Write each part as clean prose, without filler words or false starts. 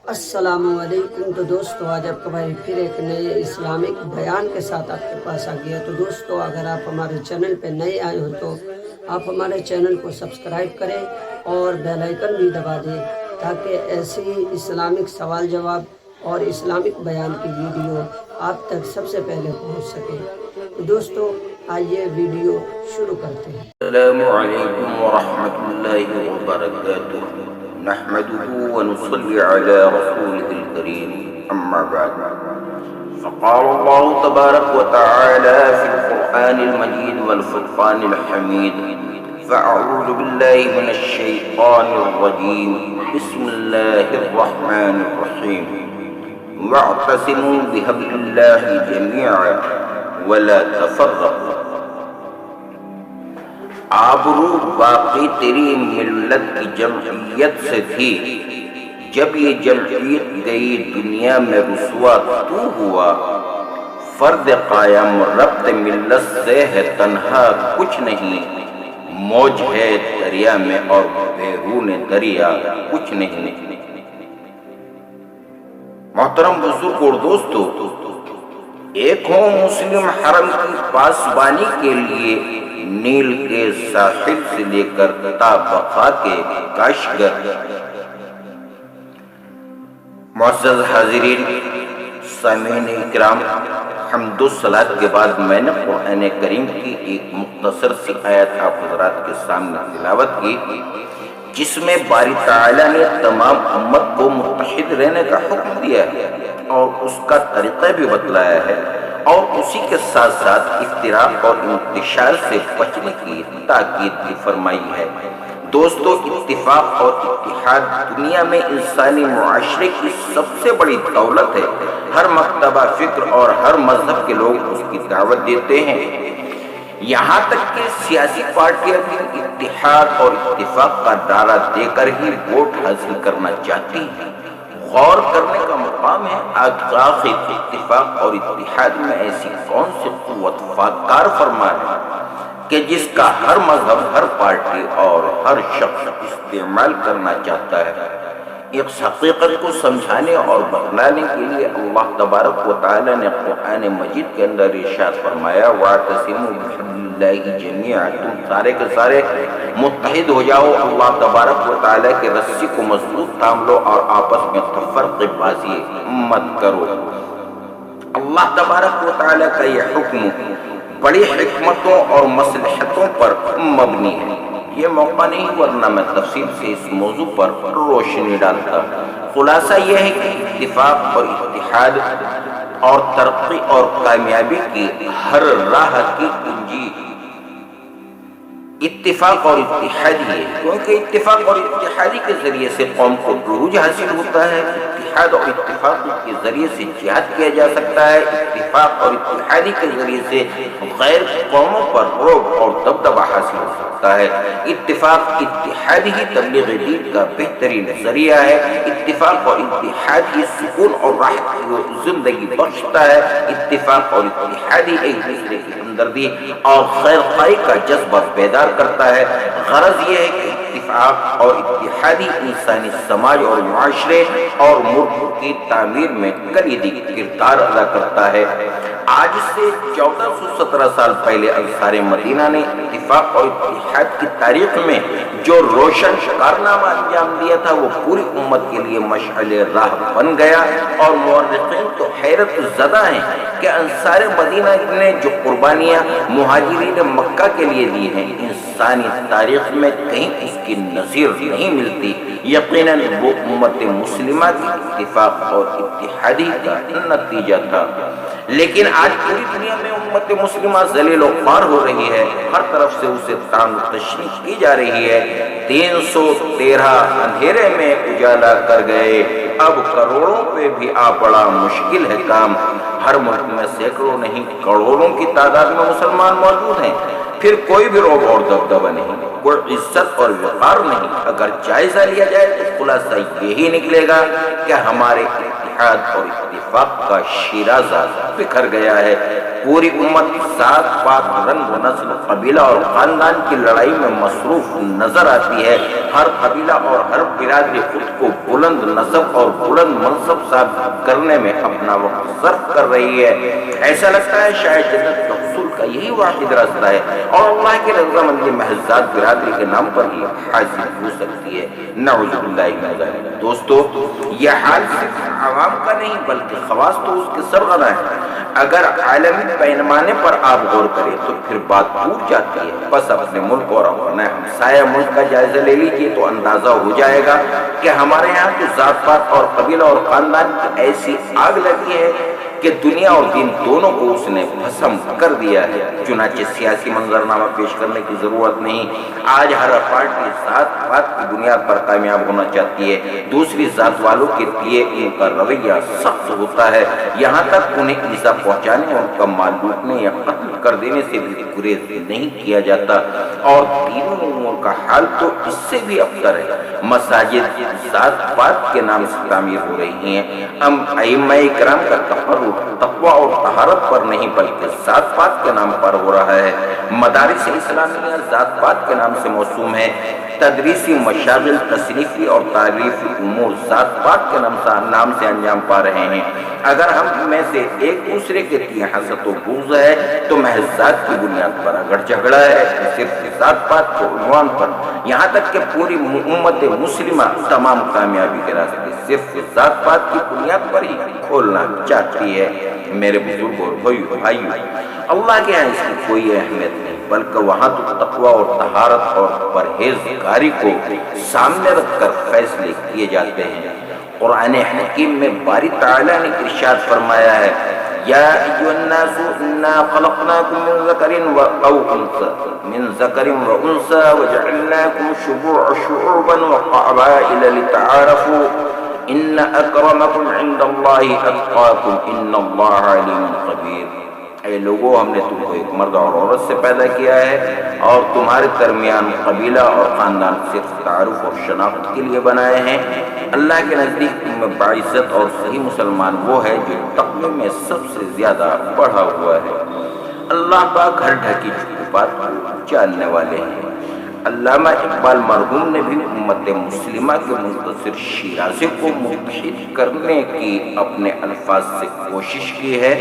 السلام علیکم۔ تو دوستو آج آپ کا بھائی پھر ایک نئے اسلامک بیان کے ساتھ آپ کے پاس آ گیا۔ تو دوستو اگر آپ ہمارے چینل پہ نئے آئے ہو تو آپ ہمارے چینل کو سبسکرائب کریں اور بیل آئیکن بھی دبا دیں تاکہ ایسی اسلامک سوال جواب اور اسلامک بیان کی ویڈیو آپ تک سب سے پہلے پہنچ سکے۔ تو دوستو آئیے ویڈیو شروع کرتے ہیں۔ السلام علیکم ورحمۃ اللہ وبرکاتہ، نحمده ونصلي على رسوله الكريم، أما بعد، فقال الله تبارك وتعالى في القرآن المجيد والفرقان الحميد، فأعوذ بالله من الشيطان الرجيم، بسم الله الرحمن الرحيم، واعتصموا بحبل الله جميعا ولا تفرقوا۔ آبرو باقی تیری ملت کی جمعیت سے تھی، جب یہ جمعیت گئی دنیا میں رسوا تو ہوا، فرد قائم ربط ملت سے ہے تنہا کچھ نہیں، موج ہے دریا میں اور بیرون دریا کچھ نہیں۔ محترم بزرگ اور دوستو، ایک ہوں مسلم حرم کی پاسبانی کے لیے نیل کے ساحل سے لے کر تا بقا کے کاشگر۔ معزز حاضرین، سامعین اکرام، حمد و صلات کے بعد میں نے قرآن کریم کی ایک مختصر سی آیت آپ حضرات کے سامنے تلاوت کی، جس میں باری تعالیٰ نے تمام امت کو متحد رہنے کا حکم دیا ہے اور اس کا طریقہ بھی بتلایا ہے، اور اسی کے ساتھ ساتھ افتراق اور انتشار سے بچنے کی تاکید بھی فرمائی ہے۔ دوستو، اتفاق اور اتحاد دنیا میں انسانی معاشرے کی سب سے بڑی دولت ہے۔ ہر مکتبہ فکر اور ہر مذہب کے لوگ اس کی دعوت دیتے ہیں، یہاں تک کہ سیاسی پارٹیاں بھی اتحاد اور اتفاق کا نعرہ دے کر ہی ووٹ حاصل کرنا چاہتی ہیں۔ غور کرنے کا مقام ہے آغاز اتفاق اور اتحاد میں ایسی کون سی قوت کار فرما ہے کہ جس کا ہر مذہب، ہر پارٹی اور ہر شخص استعمال کرنا چاہتا ہے۔ اس حقیقت کو سمجھانے اور بتلانے کے لیے اللہ تبارک و تعالی نے قرآن مجید کے اندر ارشاد فرمایا، وَاعْتَصِمُوا بِحَبْلِ اللَّهِ جَمِيعًا، تم سارے کے سارے متحد ہو جاؤ، اللہ تبارک و تعالی کے رسی کو مضبوط تھام لو اور آپس میں تفرقہ بازی مت کرو۔ اللہ تبارک و تعالی کا یہ حکم بڑی حکمتوں اور مصلحتوں پر مبنی ہے۔ یہ موقع نہیں ورنہ میں تفصیل سے اس موضوع پر روشنی ڈالتا۔ خلاصہ یہ ہے کہ اتفاق اور اتحاد اور ترقی اور کامیابی کی ہر راہ کی کنجی اتفاق اور اتحادی ہے، کیونکہ اتفاق اور اتحادی کے ذریعے سے قوم کو عروج حاصل ہوتا ہے، اتحاد اور اتفاق کے ذریعے سے جہاد کیا جا سکتا ہے، اتفاق اور اتحادی کے ذریعے سے غیر قوموں پر رعب اور دبدبہ حاصل ہو سکتا ہے۔ اتفاق اتحادی ہی تبلیغ دین کا بہترین ذریعہ ہے، اتفاق اور اتحاد ہی سکون اور راحت کی زندگی بخشتا ہے، اتفاق اور اتحادی ایک دوسرے کی ہمدردی اور خیر خواہی کا جذبہ بیدار کرتا ہے۔ غرض یہ ہے کہ اتفاق اور اتحادی انسانی سماج اور معاشرے اور ملک کی تعمیر میں کلیدی کردار ادا کرتا ہے۔ آج سے 1417 سال پہلے انصار مدینہ نے اتفاق اور اتحاد کی تاریخ میں جو روشن کارنامہ انجام دیا تھا وہ پوری امت کے لیے مشعل راہ بن گیا، اور مورخین تو حیرت زدہ ہیں کہ انصار مدینہ نے جو قربانیاں مہاجرین مکہ کے لیے دی ہیں، انسانی تاریخ میں کہیں اس کی نظیر نہیں ملتی۔ یقیناً وہ امت مسلمہ کی اتفاق اور اتحادی کا نتیجہ تھا، لیکن آج پوری دنیا میں امت مسلمہ ذلیل و خوار ہو رہی ہے، ہر طرف سے اسے طعن و تشویش کی جا رہی ہے۔ 313 اندھیرے میں اجالا کر گئے، اب کروڑوں پہ بھی آ پڑا مشکل ہے کام۔ ہر ملک میں سینکڑوں نہیں کروڑوں کی تعداد میں مسلمان موجود ہیں، پھر کوئی بھی روب اور دبدبہ نہیں، کوئی عزت اور وقار نہیں۔ اگر جائزہ لیا جائے تو خلاصہ یہی نکلے گا کہ ہمارے اتحاد اور اتفاق کا شیرازہ بکھر گیا ہے۔ پوری امت ذات پات، رنگ و نسل، قبیلہ اور خاندان کی لڑائی میں مصروف نظر آتی ہے۔ ہر قبیلہ اور ہر برادری خود کو بلند نسب اور بلند منصب ثابت کرنے میں اپنا وقت صرف کر رہی ہے۔ ایسا لگتا ہے شاید جنت کے حصول کا یہی واحد راستہ ہے اور اللہ کی رضامندی محض ذات برادری کے نام پر ہی حاصل ہو سکتی ہے۔ نعوذ باللہ من ذالک۔ دوستو، یہ حال صرف عوام کا نہیں بلکہ خواص تو اس کے سرغنہ ہے۔ اگر عالمی پیمانے پر آپ غور کریں تو پھر بات دور جاتی ہے۔ بس اپنے ملک اور اپنے ہمسایہ ملک کا جائزہ لے لیجیے تو اندازہ ہو جائے گا کہ ہمارے یہاں تو ذات پات اور قبیلہ اور خاندان کی ایسی آگ لگی ہے کہ دنیا اور دین دونوں کو اس نے بھسم کر دیا ہے۔ چنانچہ سیاسی منظرنامہ پیش کرنے کی ضرورت نہیں۔ آج ہر پارٹی ذات پات کی بنیاد پر کامیاب ہونا چاہتی ہے۔ دوسری ذات والوں کے لیے ان کا رویہ سخت ہوتا ہے، یہاں تک انہیں ایذا پہنچانے اور ان کا مال لوٹنے یا قتل کر دینے سے بھی گریز نہیں کیا جاتا۔ اور دینی امور کا حال تو اس سے بھی ابتر ہے۔ مساجد ذات پات کے نام سے تعمیر ہو رہی ہیں۔ ائمہ کرام کا تقرر تقوی اور طہارت پر نہیں بلکہ ذات پات کے نام پر ہو رہا ہے۔ مدارس اسلامیہ ذات پات کے نام سے موسوم ہے۔ تدریسی مشاغل، تصنیفی اور تعلیفی امور ذات پات کے نام سے انجام پا رہے ہیں۔ اگر ہم میں سے ایک دوسرے کے لیے حسد و بغض ہے تو محض ذات کی بنیاد پر، اگر جھگڑا ہے تو صرف ذات پات کے عنوان پر، یہاں تک کہ پوری امت مسلمہ تمام کامیابی کے راستے صرف ذات پات کی بنیاد پر ہی کھولنا چاہتی ہے۔ میرے بزرگ اور بھائیو، اللہ کے یہاں اس کی کوئی اہمیت نہیں، بلکہ وہاں تو تقوی اور طہارت اور پرہیزگاری کو سامنے رکھ کر فیصلے کیے جاتے ہیں۔ قرآن حکیم میں باری تعالیٰ نے ارشاد فرمایا ہے، یا ایھا الناس انا خلقناکم من ذکر و انثی وجعلناکم شعوبا وقبائل لتعارفوا ان اکرمکم عند اللہ اتقاکم ان اللہ علیم خبیر۔ اے لوگو، ہم نے تم کو ایک مرد اور عورت سے پیدا کیا ہے اور تمہارے درمیان قبیلہ اور خاندان صرف تعارف اور شناخت کے لیے بنائے ہیں۔ اللہ کے نزدیک تم میں باعزت اور صحیح مسلمان وہ ہے جو تقوی میں سب سے زیادہ بڑھا ہوا ہے۔ اللہ پاک ہر ڈھکی چھپی بات کو جاننے والے ہیں۔ علامہ اقبال مرحوم نے بھی امت مسلمہ کے منتصر شیرازے کو متحد کرنے کی اپنے الفاظ سے کوشش کی ہے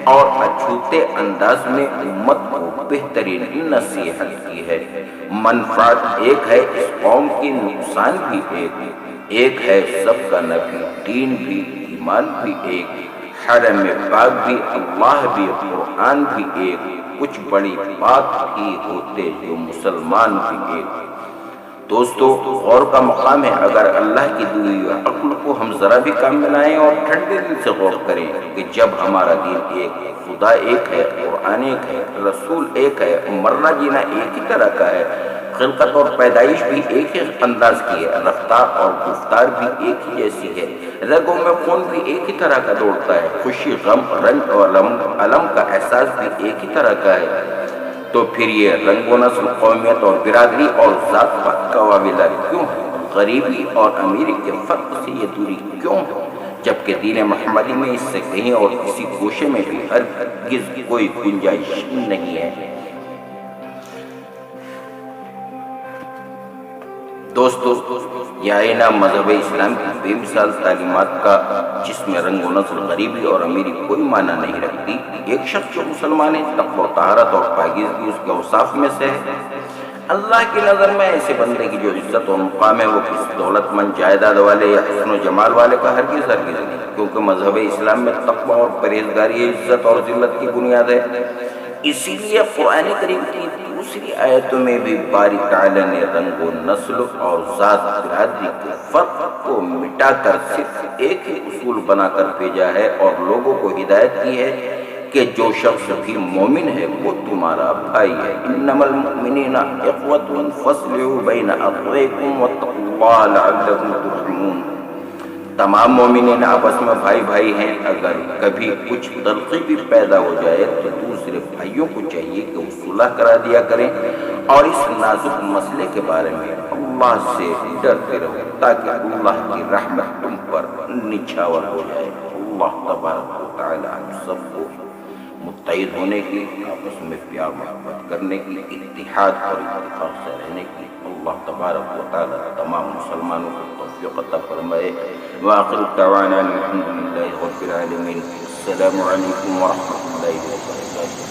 اور اچھوتے انداز میں امت کو بہترین نصیحت کی ہے۔ منفعت ایک ہے، اس قوم کی نقصان بھی ایک ہے، سب کا نبی، دین بھی، ایمان بھی ایک، حرم پاک بھی، اللہ بھی، قرآن بھی ایک، کچھ بڑی بات ہی ہوتے جو مسلمان بھی ایک۔ دوستو، غور کا مقام ہے اگر اللہ کی دی ہوئی عقل کو ہم ذرا بھی کام میں لائیں اور ٹھنڈے دل سے غور کریں کہ جب ہمارا دین ایک، خدا ایک ہے، قرآن ایک ہے، رسول ایک ہے، مرنا جینا ایک ہی طرح کا ہے، خلقت اور پیدائش بھی ایک ہی انداز کی ہے، رفتار اور گفتار بھی ایک ہی جیسی ہے، رگوں میں خون بھی ایک ہی طرح کا دوڑتا ہے، خوشی، غم، رنج اور علم کا احساس بھی ایک ہی طرح کا ہے، تو پھر یہ رنگ و نسل، قومیت اور برادری اور ذات پات کا واویلا کیوں ہے؟ غریبی اور امیری کے فرق سے یہ دوری کیوں ہے؟ جبکہ دین محمدی میں اس سے کہیں اور کسی گوشے میں بھی ہرگز کوئی گنجائش نہیں ہے۔ دوستو، یہ آئینہ مذہب اسلام کی بے مثال تعلیمات کا، جس میں رنگ و نسل، غریبی اور امیری کوئی معنی نہیں رکھتی۔ ایک شخص جو مسلمان ہے، تقوی، طہارت اور پاکیزگی اس کے اوصاف میں سے ہے۔ اللہ کی نظر میں ایسے بندے کی جو عزت اور مقام ہے وہ کسی دولت مند، جائیداد والے یا حسن و جمال والے کا ہرگز نہیں، کیونکہ مذہب اسلام میں تقوی اور پرہیزگاری عزت اور ذلت کی بنیاد ہے۔ اسی لیے قرآن کریم کی دوسری آیتوں میں بھی باری تعالیٰ نے رنگ و نسل اور ذات برادری کے فرق کو مٹا کر صرف ایک ہی اصول بنا کر بھیجا ہے اور لوگوں کو ہدایت کی ہے کہ جو شخص بھی مومن ہے وہ تمہارا بھائی ہے۔ انما المؤمنین اخوة فاصلحوا بین اخویکم واتقوا اللہ لعلکم ترحمون۔ تمام مومنین آپس میں بھائی بھائی ہیں، اگر کبھی کچھ تلخی بھی پیدا ہو جائے تو دوسرے بھائیوں کو چاہیے کہ وہ صلح کرا دیا کریں اور اس نازک مسئلے کے بارے میں اللہ سے ڈرتے رہو تاکہ اللہ کی رحمت تم پر نچھاور ہو جائے۔ اللہ تبارک و تعالی ہم سب کو متحد ہونے کی، آپس میں پیار محبت کرنے کی، اتحاد اور اتفاق سے رہنے کی اللہ تبارک و تعالی تمام مسلمانوں کو توفیق عطا فرمائے۔ وآخر دعوانا الحمد للہ رب العالمین۔ السلام علیکم ورحمۃ اللہ وبرکاتہ۔